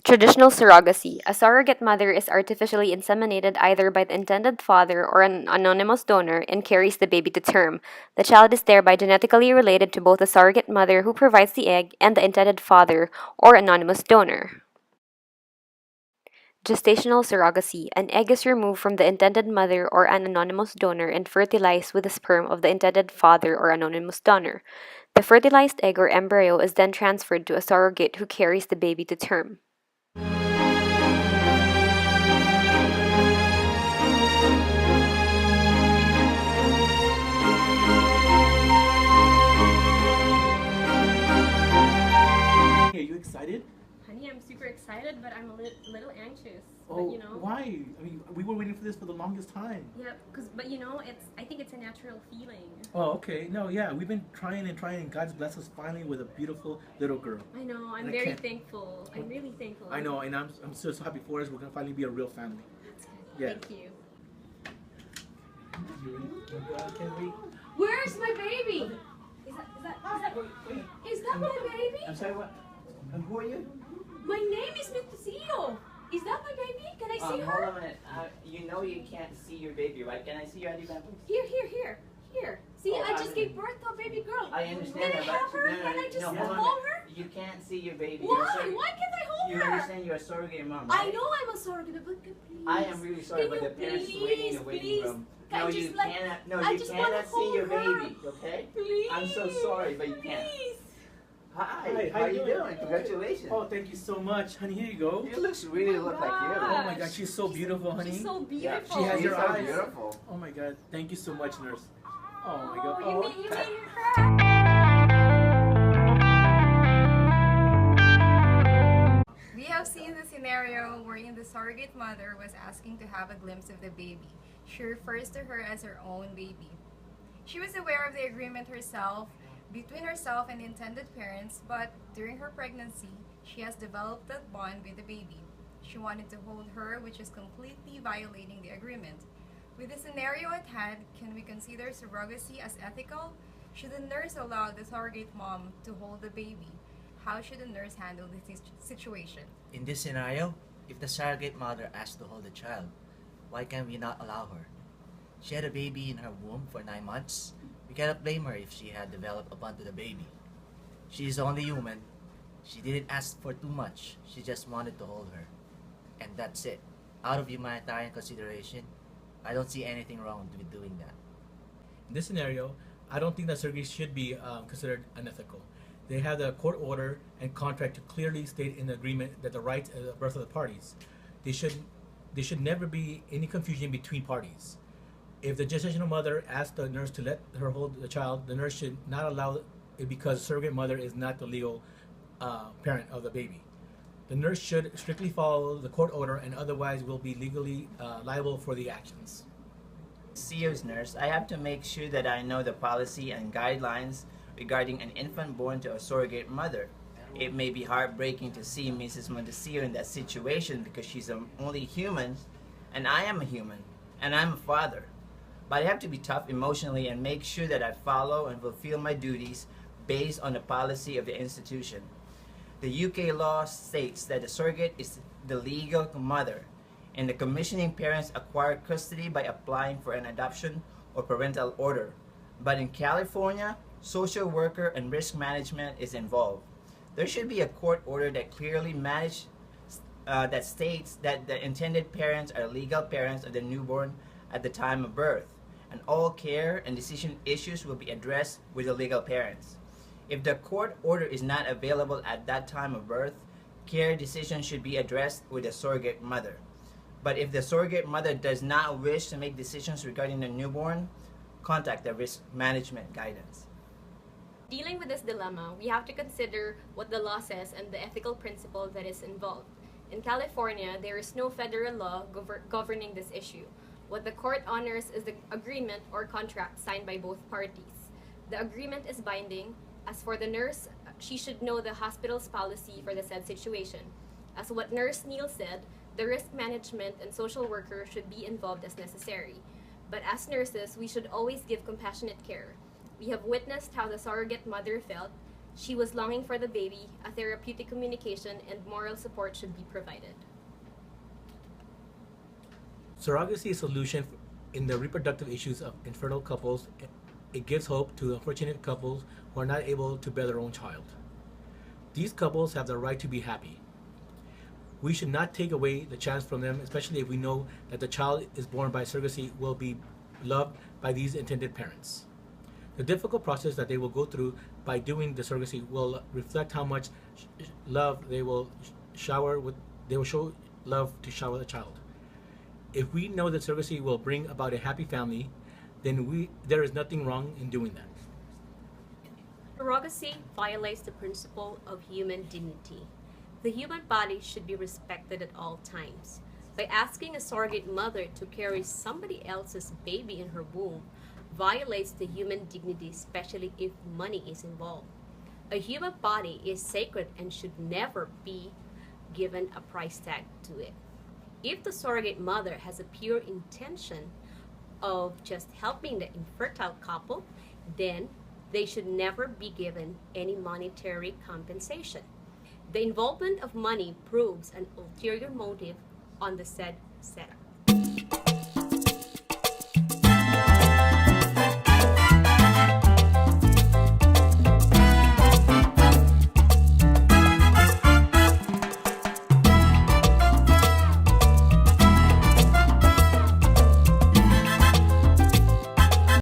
Traditional surrogacy. A surrogate mother is artificially inseminated either by the intended father or an anonymous donor and carries the baby to term. The child is thereby genetically related to both the surrogate mother who provides the egg and the intended father or anonymous donor. Gestational surrogacy. An egg is removed from the intended mother or an anonymous donor and fertilized with the sperm of the intended father or anonymous donor. The fertilized egg or embryo is then transferred to a surrogate who carries the baby to term. Are you excited? Honey, I'm super excited, but I'm a little anxious. Oh, But you know, why? I mean, we were waiting for this for the longest time. yeah, but you know, I think it's a natural feeling. Oh, okay. No, yeah, we've been trying and trying, and God's blessed us finally with a beautiful little girl. I know. I'm I very can't- thankful. I'm really thankful. I know, and I'm so happy for us. We're gonna finally be a real family. That's good. Yeah. Thank you. You ready? Oh, God, I can't wait. Where's my baby? Wait. Is that my baby? I'm sorry. What? Who are you? My name is Mitusillo. Is that my baby? Can I see Hold her? on a minute. You know you can't see your baby, right? Can I see your ID band, please? Here. See, Oh, I just gave birth to a baby girl. I understand May I that, have but her? no, no, Can I just no, hold on a hold minute. her? You can't see your baby. Why? Why can't I hold You her? understand you're a surrogate mom, I right? know I'm a surrogate, but please. I am really sorry, Can but you the parents is please, waiting in the waiting please? room. Can No, I you just, like, cannot. No, I you just wanna cannot see hold your her. baby. Okay? Please. I'm so sorry, but you can't. Please. Hi. How How you you doing? doing? Congratulations. Oh, thank you so much, honey. Here you go. You really look like you. Oh my God, she's so beautiful, honey. She's so Yeah, beautiful. She has she's your so eyes. beautiful. Oh my God, thank you so much, nurse. Oh my God. You Oh. made me cry. We have seen the scenario wherein the surrogate mother was asking to have a glimpse of the baby. She refers to her as her own baby. She was aware of the agreement between herself and the intended parents, but during her pregnancy, she has developed that bond with the baby. She wanted to hold her, which is completely violating the agreement. With the scenario at hand, can we consider surrogacy as ethical? Should the nurse allow the surrogate mom to hold the baby? How should the nurse handle this situation? In this scenario, if the surrogate mother asks to hold the child, why can we not allow her? She had a baby in her womb for 9 months. We cannot blame her if she had developed a bond to the baby. She is only human. She didn't ask for too much. She just wanted to hold her. And that's it. Out of humanitarian consideration, I don't see anything wrong with doing that. In this scenario, I don't think that surgery should be considered unethical. They have the court order and contract to clearly state in the agreement that the rights of the birth of the parties. There should never be any confusion between parties. If the gestational mother asks the nurse to let her hold the child, the nurse should not allow it because the surrogate mother is not the legal parent of the baby. The nurse should strictly follow the court order and otherwise will be legally liable for the actions. CEO's nurse, I have to make sure that I know the policy and guidelines regarding an infant born to a surrogate mother. It may be heartbreaking to see Mrs. Montesio in that situation because she's only human, and I am a human, and I'm a father. But I have to be tough emotionally and make sure that I follow and fulfill my duties based on the policy of the institution. The UK law states that the surrogate is the legal mother, and the commissioning parents acquire custody by applying for an adoption or parental order. But in California, social worker and risk management is involved. There should be a court order that clearly that states that the intended parents are legal parents of the newborn at the time of birth, and all care and decision issues will be addressed with the legal parents. If the court order is not available at that time of birth, care decisions should be addressed with the surrogate mother. But if the surrogate mother does not wish to make decisions regarding the newborn, contact the risk management guidance. Dealing with this dilemma, we have to consider what the law says and the ethical principle that is involved. In California, there is no federal law governing this issue. What the court honors is the agreement or contract signed by both parties. The agreement is binding. As for the nurse, she should know the hospital's policy for the said situation. As what Nurse Neal said, the risk management and social worker should be involved as necessary. But as nurses, we should always give compassionate care. We have witnessed how the surrogate mother felt. She was longing for the baby. A therapeutic communication and moral support should be provided. Surrogacy is a solution in the reproductive issues of infertile couples. It gives hope to unfortunate couples who are not able to bear their own child. These couples have the right to be happy. We should not take away the chance from them, especially if we know that the child is born by surrogacy will be loved by these intended parents. The difficult process that they will go through by doing the surrogacy will reflect how much love they will shower with. They will show love to shower the child. If we know that surrogacy will bring about a happy family, then there is nothing wrong in doing that. Surrogacy violates the principle of human dignity. The human body should be respected at all times. By asking a surrogate mother to carry somebody else's baby in her womb violates the human dignity, especially if money is involved. A human body is sacred and should never be given a price tag to it. If the surrogate mother has a pure intention of just helping the infertile couple, then they should never be given any monetary compensation. The involvement of money proves an ulterior motive on the said setup.